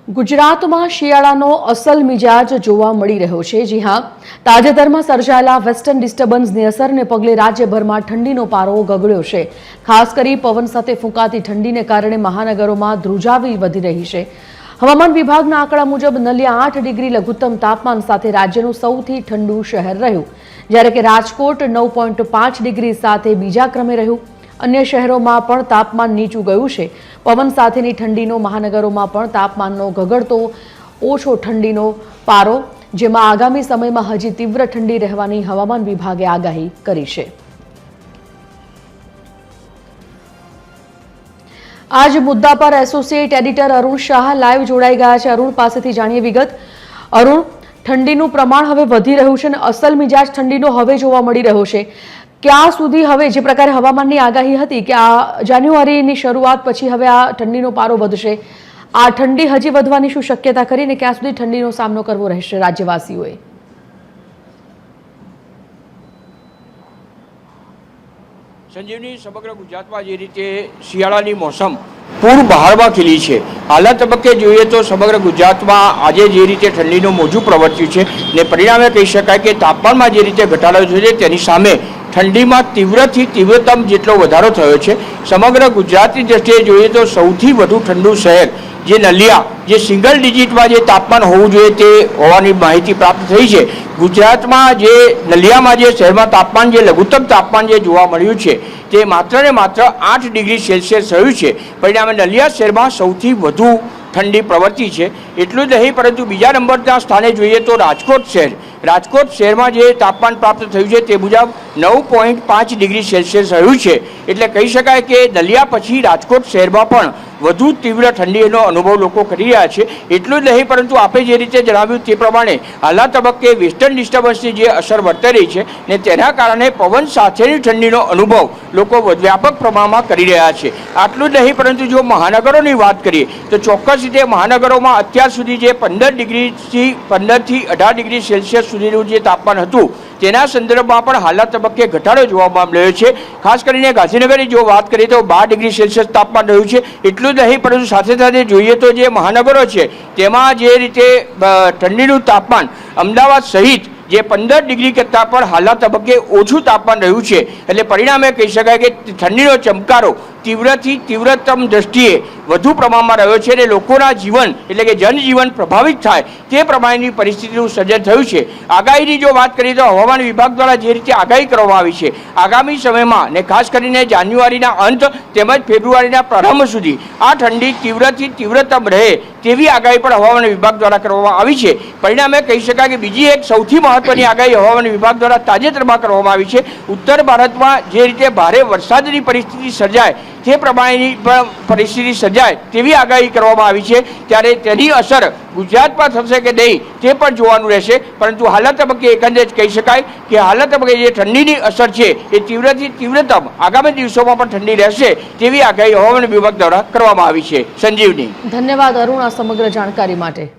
ગુજરાતમાં શિયાળાનો અસલ મિજાજ જોવા મળી રહ્યો છે। જી હા, તાજેતરમાં સર્જાયેલા વેસ્ટર્ન ડિસ્ટર્બન્સની અસરને પગલે રાજ્યભરમાં ઠંડીનો પારો ગગડ્યો છે। ખાસ કરી પવન સાથે ફૂંકાતી ઠંડીને કારણે મહાનગરોમાં ધ્રુજાવી વધી રહી છે। હવામાન વિભાગના આંકડા મુજબ નલિયા 8 ડિગ્રી લઘુત્તમ તાપમાન સાથે રાજ્યનું સૌથી ઠંડુ શહેર રહ્યું, જ્યારે કે રાજકોટ 9.5 ડિગ્રી સાથે બીજા ક્રમે રહ્યું। अन्य शहरों में पण तापमान नीचू गयुं छे। पवन साथेनी ठंडीनो महानगरों पण तापमाननो गगड़तो ओछो ठंडीनो पारो, जेमां आगामी समय में हजी तीव्र ठंडी रहेवानी हवामान विभागे आगाही करी छे। आज मुद्दा पर associate editor Arun Shah live जोड़ाई गया है। अरुण पासेथी जाणीए विगत। अरुण, ठंडीनुं प्रमाण हवे वधी रह्युं छे अने असल मिजाज ठंडीनो हवे जोवा मळी रह्यो छे। क्या सुधी हवे जे प्रकारे हवामाननी आगाही हती कि आ जान्युआरीनी शरूआत पछी हवे आ ठंडीनो पारो वधशे, आ ठंडी हजी वधवानी शुं शक्यता खरी ने क्या सुधी ठंडीनो सामनो करवो रहेशे राज्यवासीओए? संजीवनी, समग्र गुजरातमां जे रीते शियाळानी मोसम पूर बहारमां खीली छे, हालना तबक्के जोईए तो समग्र गुजरातमां आजे जे रीते ठंडीनुं मोजું प्रवर्त्युं छे ने परिणामे कही शकाय के तापमानमां जे रीते घटाडो थयो छे तेनी सामे ठंडीमां तीव्रथी तीव्रतम जेटलो वधारो थयो छे। समग्र गुजरातनी दृष्टिए जोईए तो सौथी वधु ठंडु शहेर जे नलिया जे सिंगल डिजिटमां जे तापमान होवुं जोईए ते होवानी माहिती प्राप्त थई छे। गुजरातमां जे नलियामां जे शहेरमां तापमान जे लघुत्तम तापमान जे जोवा मळ्युं छे ते मात्र ने मात्र 8 डिग्री सेल्सियस रह्युं छे। परिणामे नलिया शहेरमां सौथी वधु ठंडी प्रवर्ती है। एटલું જ नहीं परंतु बीजा नंबरना स्थाने जोईए तो राजकोट शहर में जे तापमान प्राप्त थयुं छे ते मुजब 9.5 डिग्री सेल्सियस रह्युं छे। एटले कही शकाय के नलिया पछी राजकोट शहर में पण વધુ तीव्र ठंडीनो अनुभव लोको करी रह्या छे। एटલું જ नहीं परंतु आपे जे रीते जणाव्युं ते प्रमाणे हालना तबक्के वेस्टर्न डिस्टर्बन्सनी जे असर वर्ताई रही छे ने तेना कारणे पवन साथेनी ठंडीनो अनुभव लोको व्यापक प्रमाणमां करी रह्या छे। आटલું જ नहीं परंतु जो महानगरोनी वात करीए तो चोक्कस रीते महानगरोमां अत्यार सुधी जे 15 થી 18 डिग्री सेल्सियस सुधीनुं जे तापमान हतुं तेना संदर्भमां पण हालना तबक्के घटाडो जोवा मळ्यो छे। खास करीने गांधीनगरनी जो वात करीए तो 12 डिग्री सेल्सियस तापमान रह्युं छे। एटલું જ नहीं परंतु साथे साथे जोईए तो जे महानगरो छे तेमां जे रीते ठंडीनुं तापमान अमदावाद सहित जे 15 डिग्री करता पण हालना तबक्के ओछुं तापमान रह्युं छे। एटले परिणामे कही शकाय के ठंडीनो चमकारो तीव्रथी तीव्रतम दृष्टिए વધુ પ્રમાણમાં રહ્યો છે અને લોકોના જીવન એટલે કે જનજીવન પ્રભાવિત થાય તે પ્રમાણેની પરિસ્થિતિનું સર્જન થયું છે। આગાહીની જો વાત કરીએ તો હવામાન વિભાગ દ્વારા જે રીતે આગાહી કરવામાં આવી છે આગામી સમયમાં ને ખાસ કરીને જાન્યુઆરીના અંત તેમજ ફેબ્રુઆરીના પ્રારંભ સુધી આ ઠંડી તીવ્રથી તીવ્રતમ રહે તેવી આગાહી પણ હવામાન વિભાગ દ્વારા કરવામાં આવી છે। પરિણામે કહી શકાય કે બીજી એક સૌથી મહત્વની આગાહી હવામાન વિભાગ દ્વારા તાજેતરમાં કરવામાં આવી છે। ઉત્તર ભારતમાં જે રીતે ભારે વરસાદની પરિસ્થિતિ સર્જાય તે પ્રમાણેની પરિસ્થિતિ સર્જાય તેવી આગાહી કરવામાં આવી છે। ત્યારે તેની અસર ગુજરાતમાં થશે કે નહીં તે પણ જોવાનું રહેશે। પરંતુ હાલના તબક્કે એકંદરે જ કહી શકાય કે હાલના તબક્કે જે ઠંડીની અસર છે એ તીવ્રથી તીવ્રતમ આગામી દિવસોમાં પણ ઠંડી રહેશે તેવી આગાહી હવામાન વિભાગ દ્વારા કરવામાં આવી છે। સંજીવની, ધન્યવાદ અરુણ આ સમગ્ર જાણકારી માટે।